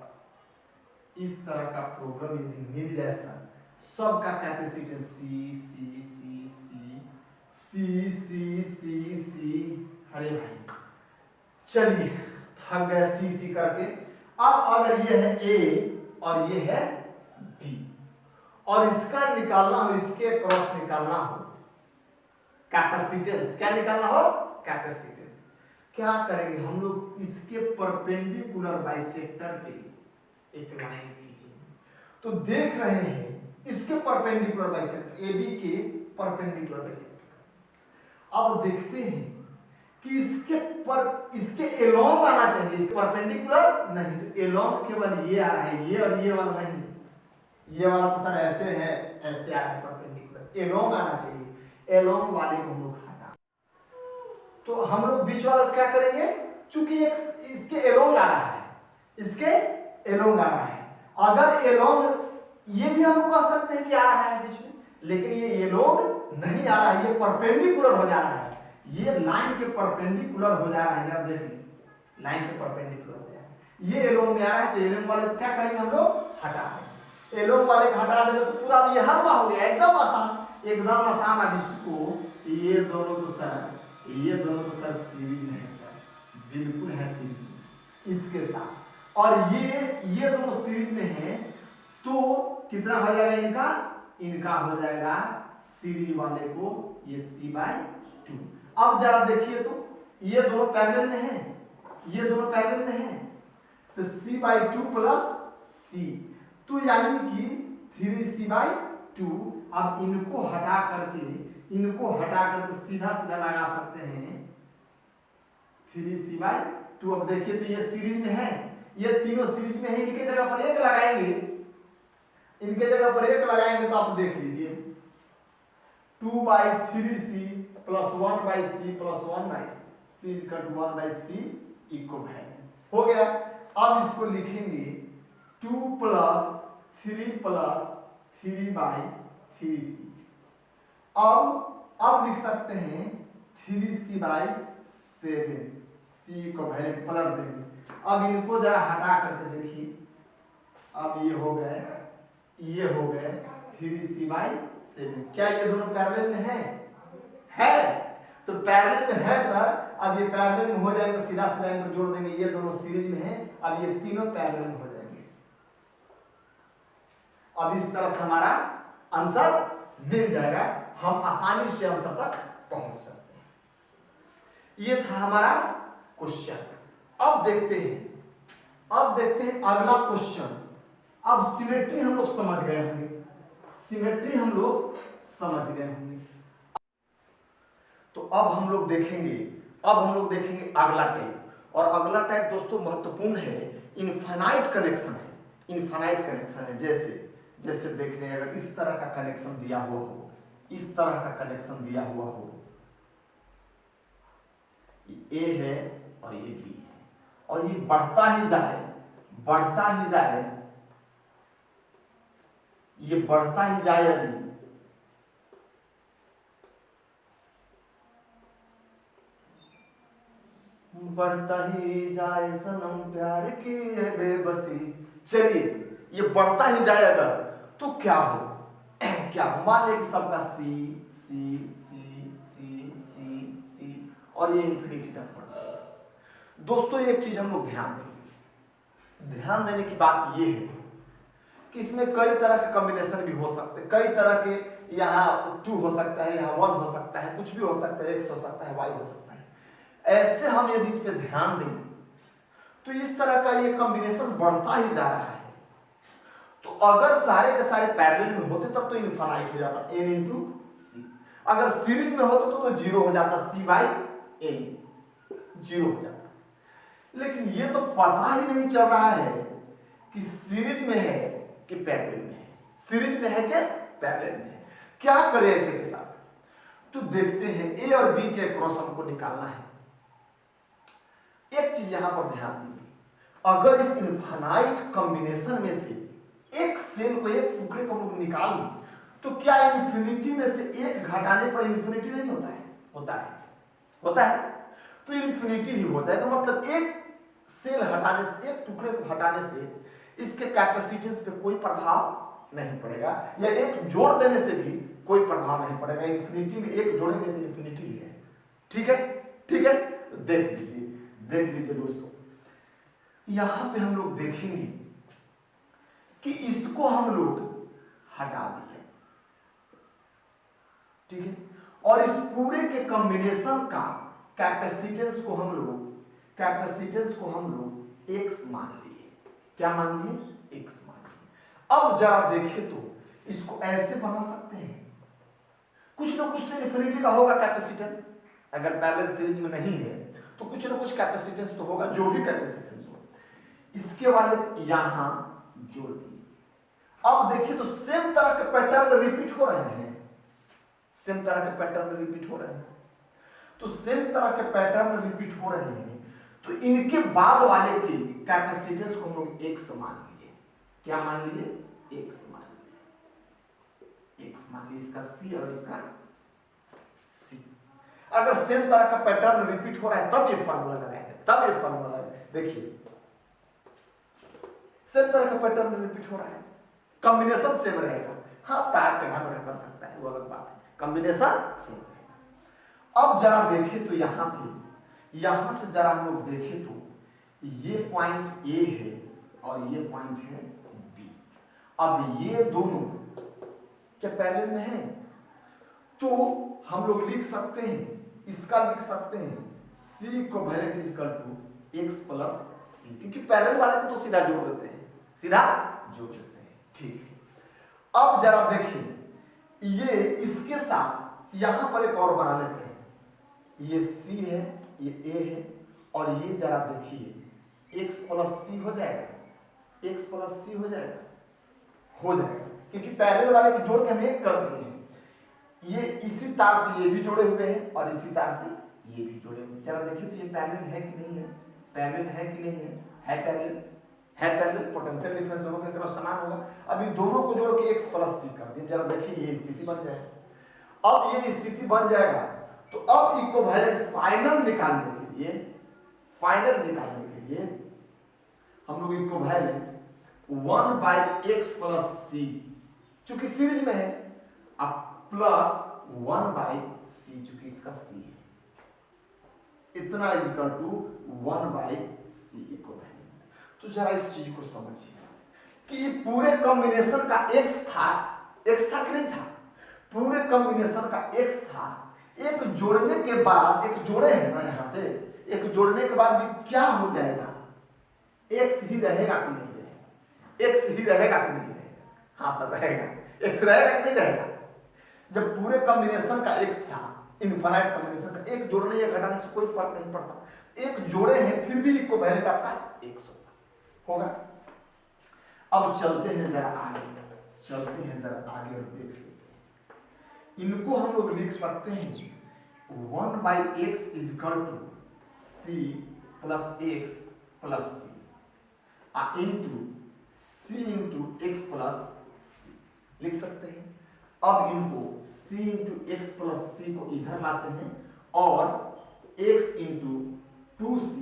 [SPEAKER 1] इस तरह का प्रॉब्लम यदि मिल जाए सर, सबका कैपेसिटर सी सी सी सी सी सी सी सी, अरे भाई चलिए थक गए सी सी करके। अब अगर ये है ए और ये है बी और इसका निकालना हो, इसके क्रॉस निकालना हो कैपेसिटेंस, क्या निकालना हो कैपेसिटेंस, क्या करेंगे हम लोग, इसके परपेंडिकुलर बाइसेक्टर पे एक लाइन खींचेंगे। तो देख रहे हैं इसके परपेंडिकुलर बाइसेक्टर, ए बी के परपेंडिकुलर बाइसेक्टर। अब देखते हैं कि इसके एलोंग आना चाहिए, इसके परपेंडिकुलर नहीं, तो एलोंग केवल ये आ रहा है, ये और ये वाला नहीं, ये वाला तो सर ऐसे है, ऐसे आ रहा है परपेंडिकुलर, एलोंग आना चाहिए, एलोंग वाले को हम लोग हटा, तो हम लोग बीच वाला क्या करेंगे, चूंकि एक इसके एलोंग आ रहा है, इसके एलोंग आ रहा है, अगर एलोंग ये भी हम लोग कह सकते हैं कि आ रहा है बीच में, लेकिन ये एलोंग नहीं आ रहा है, ये परपेंडिकुलर हो जा रहा है, ये लाइन के परपेंडिकुलर हो जा रहा है, जरा देख लीजिए लाइन के परपेंडिकुलर हो जा रहा है, ये एलोंग में आ रहा है, तो एलोंग वाले को क्या करेंगे हम लोग हटा देंगे, एलोंग वाले को हटा देंगे तो पूरा ये हलवा हो गया, एकदम आसान, एकदम आसान। अब इसको ये दोनों तो सर सीरीज में है सर, बिल्कुल है सीरीज इसके साथ, और ये दोनों सीरीज में है, तो कितना हो जाएगा इनका हो जाएगा सीरीज वाले को ये c/2। अब जरा देखिए तो ये दोनों पैरेलल में हैं, ये दोनों पैरेलल में हैं, तो c/2 प्लस c, तो यानी कि 3c/2। अब इनको हटा करके सीधा सीधा लगा सकते हैं 3c/2। अब देखिए तो ये सीरीज में है, ये तीनों सीरीज में है, इनके जगह पर एक लगाएंगे, इनके जगह पर एक लगाएंगे तो आप देख लीजिए 2/3c plus 1/c plus 1/c equal to 1/c equivalent हो गया। अब इसको लिखेंगे 2 प्लस 3 प्लस 3/3c। अब लिख सकते हैं 3c/7, c को वैल्यू पलट देंगे। अब इनको जरा हटा करके देखिए, अब ये हो गए 3c/7। क्या ये दोनों पैरेलल में है? तो पैरेलल में है सर। अब ये पैरेलल में हो जाएगा, सीधा सीधा इनको जोड़ देंगे, ये दोनों सीरीज में है, अब ये तीनों पैरेलल में हो जाएंगे। अब इस तरह से हमारा आंसर मिल जाएगा हम आसानी से आंसर तक पहुंच सकते हैं। ये था हमारा क्वेश्चन। अब देखते हैं अगला क्वेश्चन। अब सिमेट्री हम लोग समझ गए होंगे, सिमेट्री हम लोग समझ गए होंगे। तो अब हम लोग देखेंगे अगला टाइप। और अगला टाइप दोस्तों महत्वपूर्ण है, इनफाइनाइट कनेक्शन है। इनफाइनाइट कनेक्शन है, जैसे देखने अगर इस तरह का कनेक्शन दिया हुआ हो, इस तरह का कनेक्शन दिया हुआ हो, ये ए है और ये बी है, और ये बढ़ता ही जाए, ये बढ़ता ही जाए यदि बढ़ता ही जाए सनम प्यार की है बेबसी। चलिए ये बढ़ता ही जाए अगर तो क्या हो क्या हो, मान ले कि सबका सी सी सी सी सी सी और ये इंफिनिटी तक बढ़ता है। दोस्तों एक चीज हम लोग ध्यान देने की बात ये है कि इसमें कई तरह के कॉम्बिनेशन भी हो सकते हैं, कई तरह के, यहाँ 2 हो सकता है, यहाँ 1 हो सकता है, कुछ भी हो सकता है, x हो सकता है, y हो सकता है। ऐसे हम यदि इस पे ध्यान दें तो इस तरह का ये कॉम्बिनेशन बढ़ता ही जा रहा है। तो अगर सारे के सारे पैरेलल में होते तब तो इनफाइनाइट हो जाता n इंटू सी। अगर सीरीज में होते तो 0 हो जाता, c बाई n 0 हो जाता। लेकिन ये तो पता ही नहीं चल रहा है कि सीरीज में है कि पैरेलल में है, सीरीज में है कि पैरेलल में है। क्या करें ऐसे के साथ? तो देखते हैं ए और बी के क्रॉस हमको निकालना है। एक चीज यहां पर ध्यान दीजिए, अगर इस इनफाइनाइट कॉम्बिनेशन में से एक सेल को, एक टुकड़े को हम लोग निकाल लें तो क्या इंफिनिटी में से एक घटाने पर इंफिनिटी नहीं होता है? होता है। तो इंफिनिटी ही हो जाएगा। मतलब एक सेल हटाने से, एक टुकड़े को हटाने से इसके कैपेसिटेंस पे कोई प्रभाव नहीं पड़ेगा, या एक जोड़ देने से भी कोई प्रभाव नहीं पड़ेगा। इंफिनिटी में एक जोड़ेंगे तो इंफिनिटी ही है। ठीक है, देख लीजिए दोस्तों, यहां पे हम लोग देखेंगे कि इसको हम लोग हटा दिए, ठीक है, और इस पूरे के कॉम्बिनेशन का कैपेसिटेंस को हम लोग x मान लिए। क्या मान लिए? x मान लिए। अब जरा देखें तो इसको ऐसे बना सकते हैं, कुछ ना कुछ तो इंफिनिटी का होगा कैपेसिटेंस। अगर पैरेलल सीरीज में नहीं है तो कुछ ना कुछ कैपेसिटेंस तो होगा, जो भी कैपेसिटेंस हो। इसके वाले यहां जोड़ दिए। अब देखिए तो सेम तरह के पैटर्न रिपीट हो रहे हैं, तो सेम तरह के पैटर्न रिपीट हो रहे हैं, तो इनके बाद वाले की कैपेसिटेंस को हम लोग x मान लिए। क्या मान लिए? x मान लिए, इसका c और इसका c। अगर सेम तरह का पैटर्न रिपीट हो रहा है तब ये फार्मूला लगाएंगे, देखिए सेम तरह का पैटर्न रिपीट हो रहा है, कॉम्बिनेशन सेम रहेगा। हाँ, तार टेढ़ा मेढ़ा कर सकता है, वो अलग बात है, कॉम्बिनेशन सेम रहेगा। अब जरा देखें तो यहां से जरा हम लोग देखें तो ये पॉइंट ए है और ये पॉइंट है बी। अब ये दोनों क्या पैरेलल में है? तो हम लोग लिख सकते हैं, इसका लिख सकते हैं C equivalent equal to x plus c, क्योंकि पैरेलल वाले को तो सीधा जोड़ देते हैं, ठीक है। अब जरा देखिए, ये इसके साथ यहां पर एक और बना लेते हैं, ये c है, ये a है, और ये जरा देखिए x प्लस c हो जाएगा, क्योंकि पैरेलल वाले को जोड़ के हम एक कर दिए हैं। ये इसी तार से ये भी जोड़े हुए हैं और इसी तार से ये भी जोड़े हुए हैं। जरा देखिए तो ये पैरेलल है कि नहीं है? पैरेलल। पोटेंशियल डिफरेंस दोनों के तरफ समान होगा। अब इन दोनों को जोड़ के x प्लस c कर दिए। जरा देखिए ये स्थिति बन जाएगा। अब ये स्थिति बन जाएगा तो अब इक्विवेलेंट फाइनल निकालने के लिए हम लोग इक्विवेलेंट 1/x प्लस c, चूंकि सीरीज में है, अब प्लस 1/c, चूंकि इसका c है, इतना इक्वल टू 1/c इक्विवेलेंट। तो जरा इस चीज को समझिए कि ये पूरे कॉम्बिनेशन का x था कि नहीं था? पूरे कॉम्बिनेशन का x था, एक जोड़ने के बाद, एक जोड़े है ना यहां से, एक जोड़ने के बाद भी क्या हो जाएगा, x ही रहेगा कि नहीं रहेगा, x ही रहेगा कि नहीं रहेगा, हाँ सर रहेगा, x रहेगा कि नहीं रहेगा। जब पूरे कॉम्बिनेशन का x था, इनफाइनाइट कॉम्बिनेशन का, एक जोड़ने या घटाने से कोई फर्क नहीं पड़ता, एक जोड़े हैं फिर भी इक्विवेलेंट आपका x होगा। अब चलते हैं जरा आगे, चलते हैं जरा आगे और देख लेते हैं। इनको हम लोग लिख सकते हैं 1/x is equal to c plus x plus c into c into x plus c लिख सकते हैं। अब इनको c into x plus c को इधर लाते हैं और x into 2c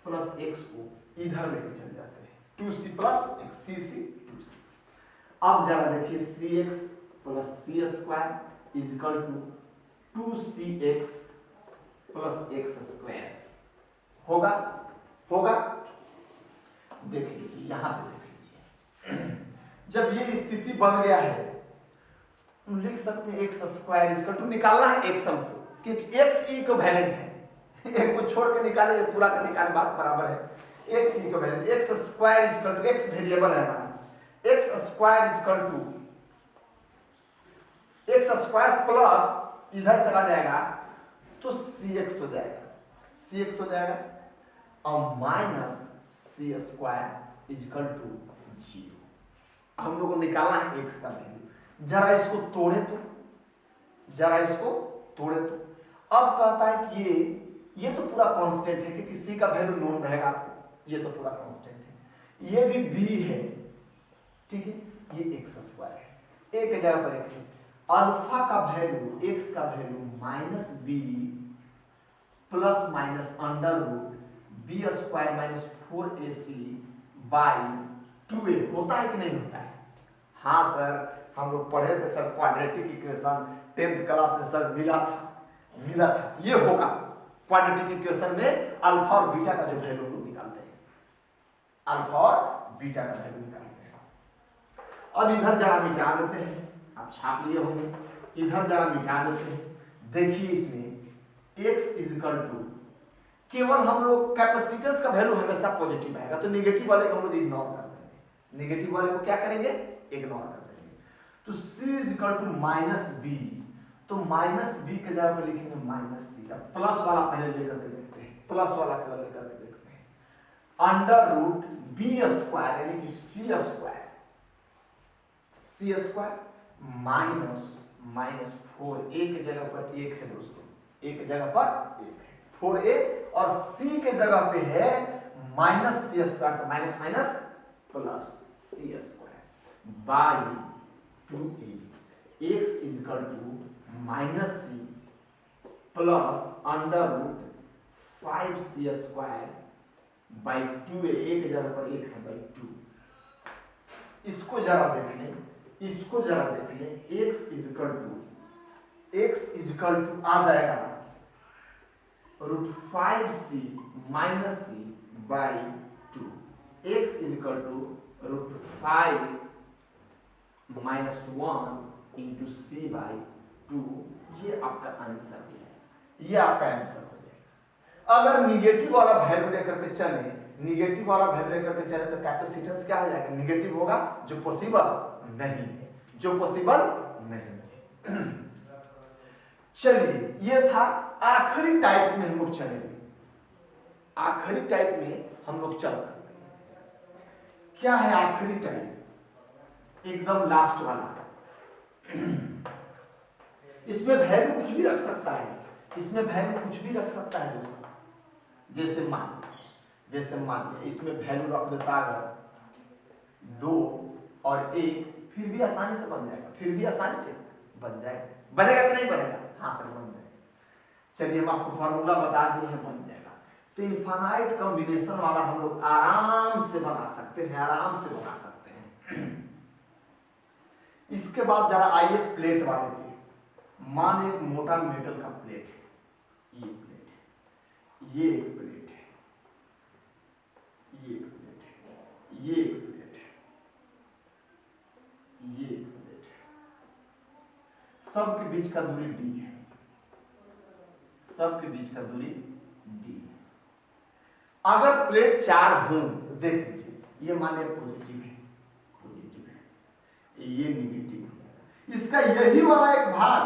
[SPEAKER 1] plus x को इधर लेके चले जाते हैं, 2c plus x, c 2c। अब जरा देखिए cx plus c square is equal to 2cx plus x square होगा, होगा। देख लीजिए यहां पे, देख लीजिए जब ये स्थिति बन गया है हम लिख सकते हैं x square is equal to, निकालना है x हमको क्योंकि x इक्विवेलेंट है, एक को छोड़ के निकाले पूरा का निकाले बात बराबर है, x equivalent, x square is equal to, x variable है हमारा, x square is equal to x square plus इधर चला जाएगा तो cx हो जाएगा, cx हो जाएगा और minus c square is equal to 0। हम लोग को निकालना है x का वैल्यू, जरा इसको तोड़े तो, जरा इसको तोड़े तो, अब कहता है कि ये तो पूरा कांस्टेंट है कि किसी का वैल्यू नोन रहेगा आपको, ये तो पूरा कांस्टेंट है, ये भी b है, ठीक है, ये x स्क्वायर है, एक जगह पर एक है, अल्फा का वैल्यू, x का value minus b plus minus under root B square minus 4ac by 2a होता है कि नहीं होता है। हाँ सर हम लोग पढ़े थे sir quadratic equation 10th class में सर मिला था, ये होगा क्वाड्रेटिक इक्वेशन में अल्फा और बीटा का जो वैल्यू लोग निकालते हैं, अल्फा और बीटा का वैल्यू निकालते हैं। अब इधर जरा मिटा देते हैं, आप छाप लिए होंगे, इधर जरा मिटा देते हैं। देखिए इसमें x इज इक्वल टू, केवल हम लोग कैपेसिटेंस का वैल्यू हमेशा पॉजिटिव आएगा तो नेगेटिव वाले को हम लोग इग्नोर कर देंगे, नेगेटिव वाले को क्या करेंगे, इग्नोर कर देंगे। तो c is equal to minus B, तो माइनस बी के जगह पर लिखेंगे माइनस सी, प्लस वाला पहले लेकर के देखते हैं, प्लस वाला पहले लेकर के देखते हैं, अंडर रूट बी स्क्वायर यानी कि सी स्क्वायर, सी स्क्वायर माइनस माइनस 4, एक जगह पर एक है दोस्तों, एक जगह पर एक है 4a और c के जगह पे है माइनस सी स्क्वायर, तो minus minus plus C square by 2a, x is equal to minus C plus under root 5c square by 2a, एक जगह पर एक है बाई 2। इसको जरा देख लें, इसको जरा देख लें, x इज इक्वल टू आ जाएगा root 5c minus C by 2, x is equal to root 5 minus 1 into C by 2। ये आपका आंसर है, ये आपका आंसर हो जाएगा। अगर निगेटिव वाला वैल्यू लेकर के चले, निगेटिव वाला वैल्यू लेकर के चले तो कैपेसिटेंस क्या हो जाएगा, निगेटिव होगा, जो पॉसिबल नहीं है, जो पॉसिबल नहीं है। चलिए ये था आखिरी टाइप में हम लोग चलेंगे, आखिरी टाइप में हम लोग चल सकते हैं। क्या है आखिरी टाइप, एकदम लास्ट वाला, इसमें वैल्यू कुछ भी रख सकता है, इसमें वैल्यू कुछ भी रख सकता है दोस्तों। जैसे मान इसमें वैल्यू रख देता अगर 2 और 1, फिर भी आसानी से बन जाएगा, फिर भी आसानी से बन जाएगा, बनेगा कि नहीं बनेगा, हाँ सर बन जाएगा। चलिए हम आपको फॉर्मूला बता दिए हैं, बन जाएगा। तो इनफाइनाइट कॉम्बिनेशन वाला हम लोग आराम से बना सकते हैं, आराम से बना सकते हैं। इसके बाद जरा आइए प्लेट वाले पे, मान एक मोटा मेटल का प्लेट है, ये प्लेट है, ये एक प्लेट है, ये एक प्लेट है, ये एक प्लेट है, ये एक प्लेट है। सबके बीच का दूरी d है, सबके बीच का दूरी d है। अगर प्लेट 4 हो तो देख लीजिए, ये माने पॉजिटिव है, ये नेगेटिव है, इसका यही वाला एक भाग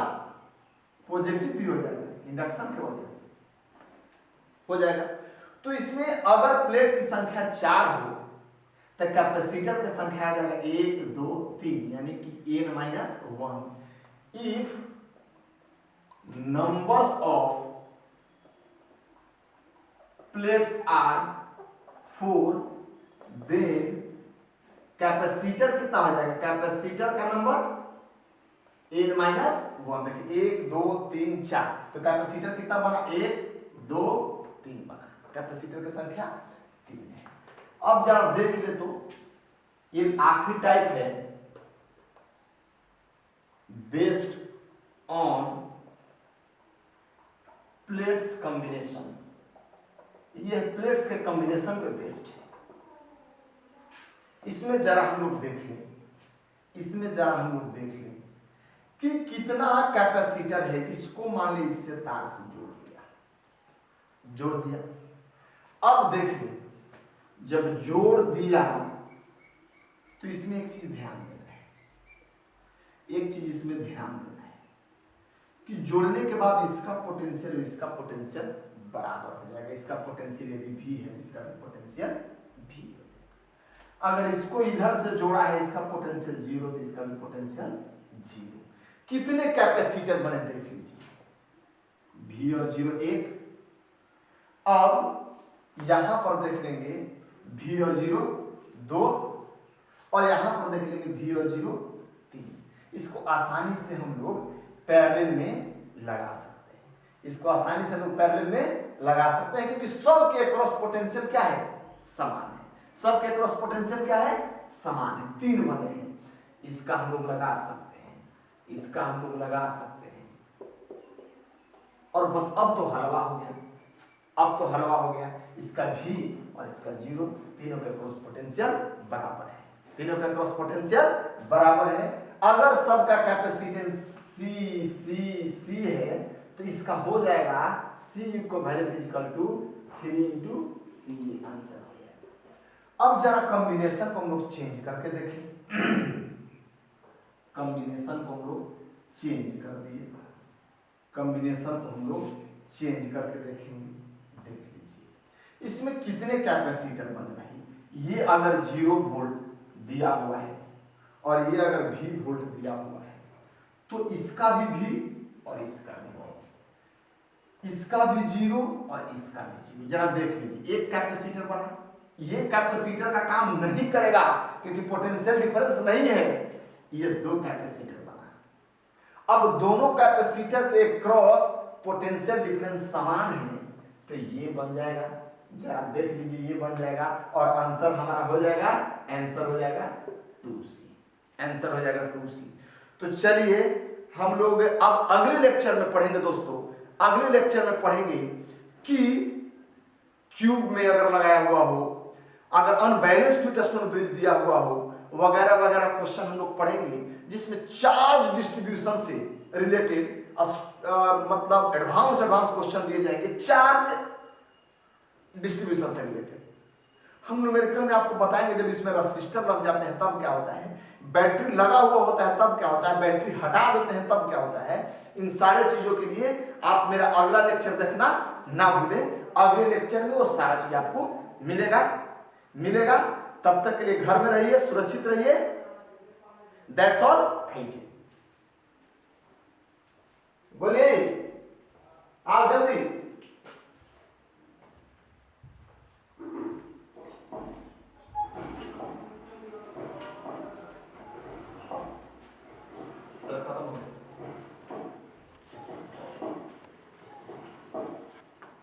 [SPEAKER 1] पॉजिटिव भी हो जाएगा, इंडक्शन की वजह से हो जाएगा। तो इसमें अगर प्लेट की संख्या 4 हो तो कैपेसिटर की संख्या आ जाएगा 1 2 3, यानी कि n-1। If numbers of plates are 4, then capacitor कितना हो जाएगा, कैपेसिटर का नंबर n-1। देखिए 1 2 3 4, तो कैपेसिटर कितना बना, 1 2 3 बना, कैपेसिटर की संख्या 3 है। अब जरा देख ले तो ये आखिरी टाइप है बेस्ड ऑन प्लेट्स कॉम्बिनेशन, ये प्लेट्स के कॉम्बिनेशन पे बेस्ड है। इसमें जरा हम लोग देख लें, इसमें जरा हम लोग देख लें कि कितना कैपेसिटर है। इसको मान ली इससे तार से जोड़ दिया। अब देख लें, जब जोड़ दिया तो इसमें एक चीज ध्यान देना है, एक चीज इसमें ध्यान देना है कि जोड़ने के बाद इसका पोटेंशियल और इसका पोटेंशियल बराबर हो जाएगा। इसका पोटेंशियल यदि V है, इसका भी पोटेंशियल V हो जाएगा। अगर इसको इधर से जोड़ा है, इसका पोटेंशियल 0, तो इसका भी पोटेंशियल 0। कितने कैपेसिटर बने देख लीजिए, V और 0 1। अब यहां पर देख लेंगे V और 0 2, और यहां पर देख लेंगे V और 0 3। इसको आसानी से हम लोग पैरेलल में लगा सकते हैं, इसको आसानी से हम लोग पैरेलल में लगा सकते हैं, क्योंकि सबके क्रॉस पोटेंशियल क्या है, समान है। सबके क्रॉस पोटेंशियल क्या है, समान है। 3 बने हैं, इसका हम लोग लगा सकते हैं, इसका हम लोग लगा सकते हैं, और बस अब तो हलवा हो गया, अब तो हलवा हो गया। इसका V और इसका 0, तीनों के क्रॉस पोटेंशियल बराबर है, तीनों का क्रॉस पोटेंशियल बराबर है। अगर सबका कैपेसिटेंस C है तो इसका हो जाएगा C equivalent equal to 3 × C, answer हो जाएगा। अब जरा कॉम्बिनेशन को हम लोग चेंज करके देखें, कॉम्बिनेशन को हम लोग चेंज कर दिए, कॉम्बिनेशन को हम लोग चेंज करके देखेंगे। देख लीजिए इसमें कितने कैपेसिटर बन रहे हैं। ये अगर 0 वोल्ट दिया हुआ है और ये अगर V वोल्ट दिया हुआ है, तो इसका भी V और इसका भी, इसका भी 0 और इसका भी 0। जरा देख लीजिए, एक कैपेसिटर बना, ये कैपेसिटर का काम नहीं करेगा क्योंकि पोटेंशियल डिफरेंस नहीं है। ये 2 कैपेसिटर बना, अब दोनों कैपेसिटर के क्रॉस पोटेंशियल डिफरेंस समान है, तो ये बन जाएगा। जरा देख लीजिए, ये बन जाएगा और आंसर हमारा हो जाएगा, आंसर हो जाएगा 2C, आंसर हो जाएगा 2C। तो चलिए हम लोग अब अगले लेक्चर में पढ़ेंगे दोस्तों, अगले लेक्चर में पढ़ेंगे कि क्यूब में अगर लगाया हुआ हो, अगर अनबैलेंस्ड टू ब्रिज दिया हुआ हो, वगैरह वगैरह क्वेश्चन हम लोग पढ़ेंगे, जिसमें चार्ज डिस्ट्रीब्यूशन से रिलेटेड मतलब एडवांस क्वेश्चन दिए जाएंगे, चार्ज डिस्ट्रीब्यूशन से रिलेटेड। हम न्यूमेरिकल में आपको बताएंगे, जब इसमें रेसिस्टर लग जाते हैं तब क्या होता है, बैटरी लगा हुआ होता है तब क्या होता है, बैटरी हटा देते हैं तब क्या होता है। इन सारे चीजों के लिए आप मेरा अगला लेक्चर देखना ना भूलें। अगले लेक्चर में वो सारा चीज आपको मिलेगा। तब तक के लिए घर में रहिए, सुरक्षित रहिए। That's all, thank you. बोलिए, आओ जल्दी।